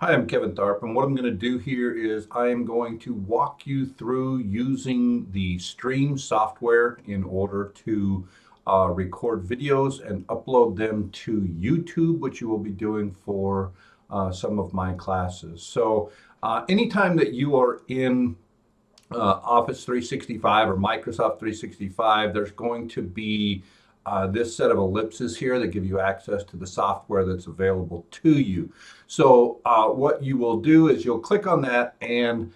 Hi, I'm Kevin Tharp, and what I'm going to do here is I am going to walk you through using the Stream software in order to record videos and upload them to YouTube, which you will be doing for some of my classes. So anytime that you are in Office 365 or Microsoft 365, there's going to be this set of ellipses here that give you access to the software that's available to you. So what you will do is you'll click on that, and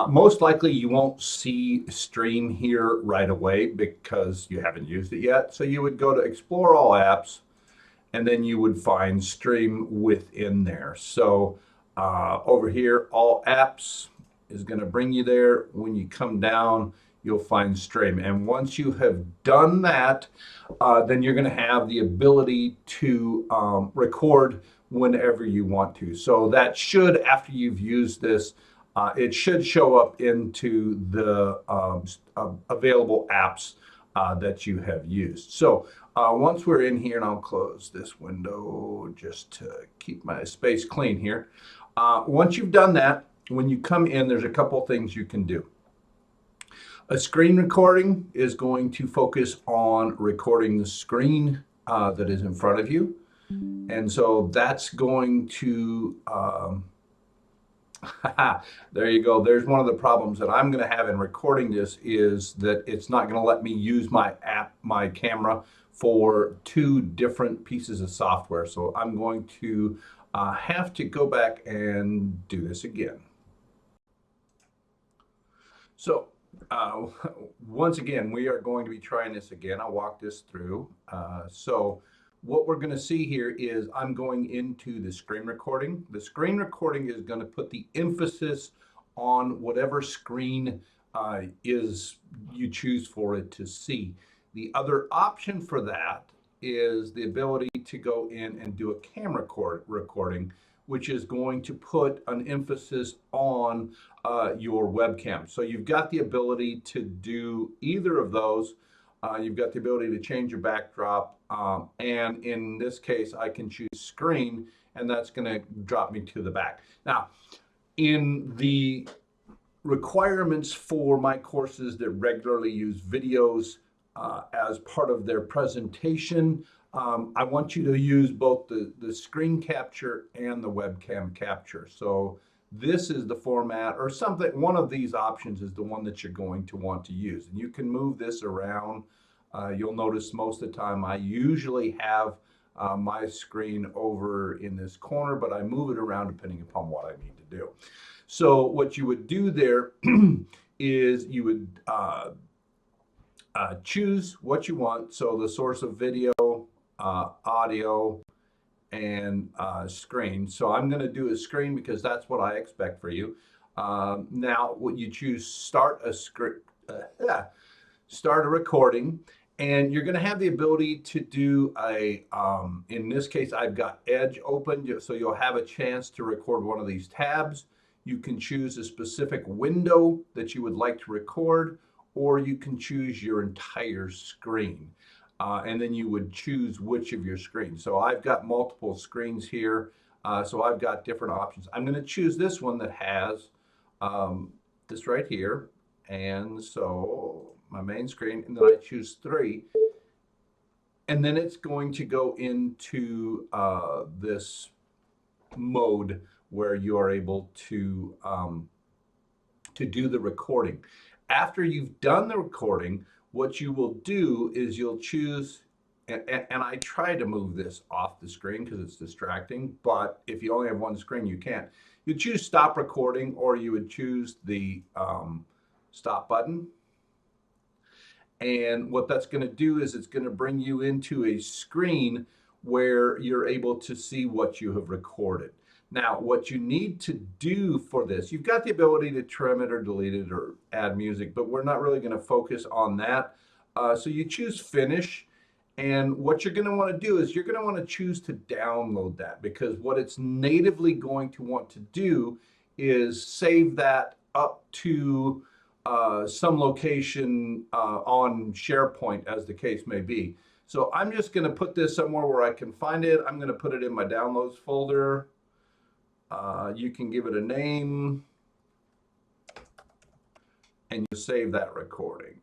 most likely you won't see Stream here right away because you haven't used it yet. So you would go to Explore All Apps, and then you would find Stream within there. So over here, All Apps is going to bring you there. When you come down, you'll find Stream. And once you have done that, then you're going to have the ability to record whenever you want to. So that should, after you've used this, it should show up into the available apps that you have used. So once we're in here, and I'll close this window just to keep my space clean here. Once you've done that, when you come in, there's a couple things you can do. A screen recording is going to focus on recording the screen that is in front of you. And so that's going to, there you go. There's one of the problems that I'm going to have in recording this is that it's not going to let me use my camera for two different pieces of software. So I'm going to have to go back and do this again. So once again, we are going to be trying this again. I'll walk this through. So what we're going to see here is I'm going into the screen recording. The screen recording is going to put the emphasis on whatever screen is you choose for it to see. The other option for that is the ability to go in and do a camera recording, which is going to put an emphasis on your webcam. So you've got the ability to do either of those. You've got the ability to change your backdrop. And in this case, I can choose screen, and that's going to drop me to the back. Now, in the requirements for my courses that regularly use videos as part of their presentation, I want you to use both the screen capture and the webcam capture. So this is the format, or something, one of these options is the one that you're going to want to use. And you can move this around. You'll notice most of the time I usually have my screen over in this corner, but I move it around depending upon what I need to do. So what you would do there is you would choose what you want. So the source of video, audio, and screen. So I'm going to do a screen because that's what I expect for you. Now, what you choose, start a recording, and you're going to have the ability to do a, in this case, I've got Edge open, so you'll have a chance to record one of these tabs. You can choose a specific window that you would like to record, or you can choose your entire screen. And then you would choose which of your screens. So I've got multiple screens here, so I've got different options. I'm going to choose this one that has this right here, and so my main screen, and then I choose 3, and then it's going to go into this mode where you are able to do the recording. After you've done the recording, what you will do is you'll choose, and I try to move this off the screen because it's distracting, but if you only have one screen, you can't. You choose stop recording, or you would choose the stop button. And what that's going to do is it's going to bring you into a screen where you're able to see what you have recorded. Now, what you need to do for this, you've got the ability to trim it or delete it or add music, but we're not really going to focus on that. So you choose finish, and what you're going to want to do is you're going to want to choose to download that, because what it's natively going to want to do is save that up to some location on SharePoint, as the case may be. So I'm just going to put this somewhere where I can find it. I'm going to put it in my downloads folder. You can give it a name and you save that recording.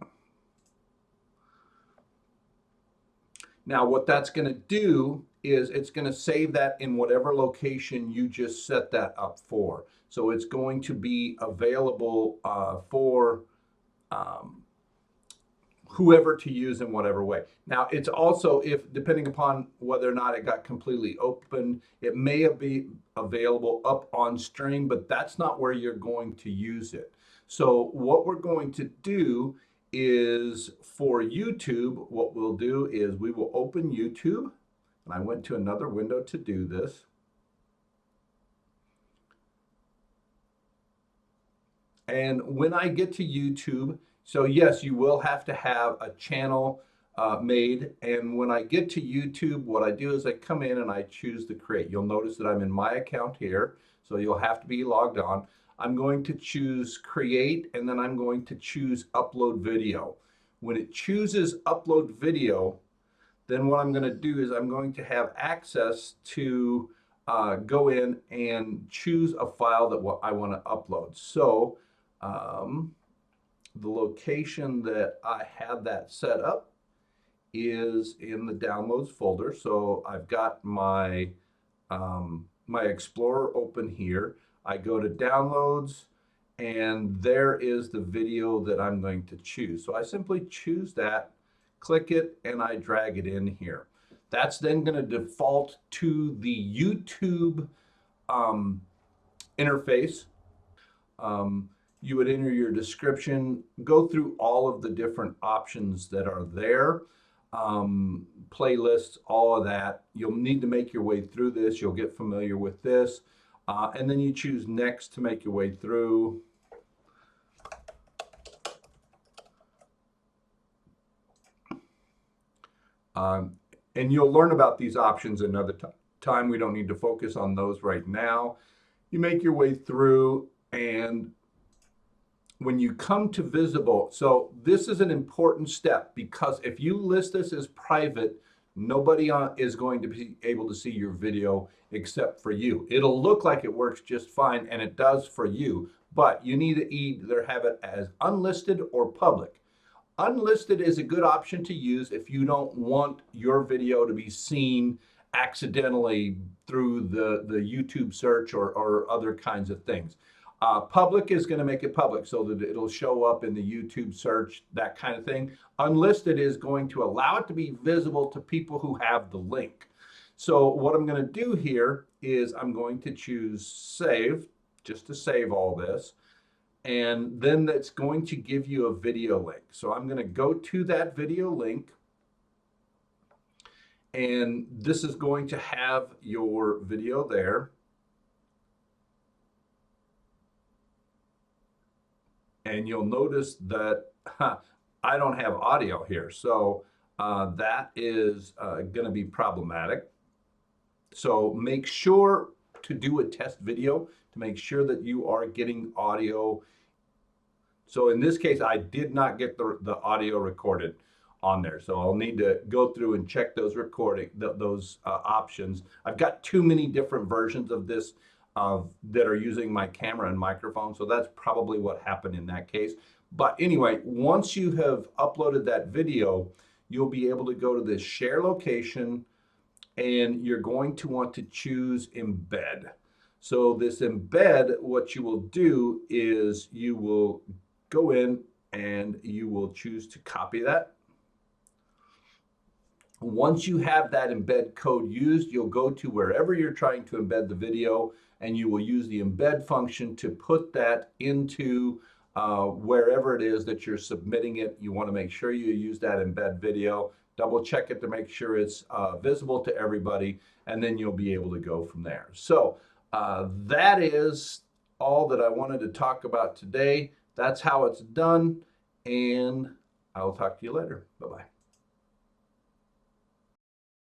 Now what that's going to do is it's going to save that in whatever location you just set that up for. So it's going to be available for whoever to use in whatever way. Now it's also, if depending upon whether or not it got completely open, it may be available up on stream, but that's not where you're going to use it. So what we're going to do is for YouTube, what we'll do is we will open YouTube, and I went to another window to do this. And when I get to YouTube, so yes, you will have to have a channel made. And when I get to YouTube, what I do is I come in and I choose to create. You'll notice that I'm in my account here, so you'll have to be logged on. I'm going to choose create, and then I'm going to choose upload video. When it chooses upload video, then what I'm going to do is I'm going to have access to go in and choose a file that I want to upload. So the location that I had that set up is in the downloads folder. So I've got my my Explorer open here. I go to downloads, and there is the video that I'm going to choose. So I simply choose that, click it, and I drag it in here. That's then going to default to the YouTube interface. You would enter your description, go through all of the different options that are there, playlists, all of that. You'll need to make your way through this. You'll get familiar with this. And then you choose next to make your way through. And you'll learn about these options another time. We don't need to focus on those right now. You make your way through, and when you come to visible, so this is an important step, because if you list this as private, nobody is going to be able to see your video except for you. It'll look like it works just fine, and it does for you, but you need to either have it as unlisted or public. Unlisted is a good option to use if you don't want your video to be seen accidentally through the YouTube search or other kinds of things. Public is going to make it public so that it'll show up in the YouTube search, that kind of thing. Unlisted is going to allow it to be visible to people who have the link. So what I'm going to do here is I'm going to choose save, just to save all this. And then that's going to give you a video link. So I'm going to go to that video link. And this is going to have your video there. And you'll notice that I don't have audio here. So that is going to be problematic. So make sure to do a test video to make sure that you are getting audio. So in this case, I did not get the audio recorded on there. So I'll need to go through and check those options. I've got too many different versions of this that are using my camera and microphone. So that's probably what happened in that case. But anyway, once you have uploaded that video, you'll be able to go to this share location, and you're going to want to choose embed. So this embed, what you will do is you will go in and you will choose to copy that. Once you have that embed code used, you'll go to wherever you're trying to embed the video, and you will use the embed function to put that into wherever it is that you're submitting it. You want to make sure you use that embed video, double check it to make sure it's visible to everybody, and then you'll be able to go from there. So that is all that I wanted to talk about today. That's how it's done, and I'll talk to you later. Bye-bye.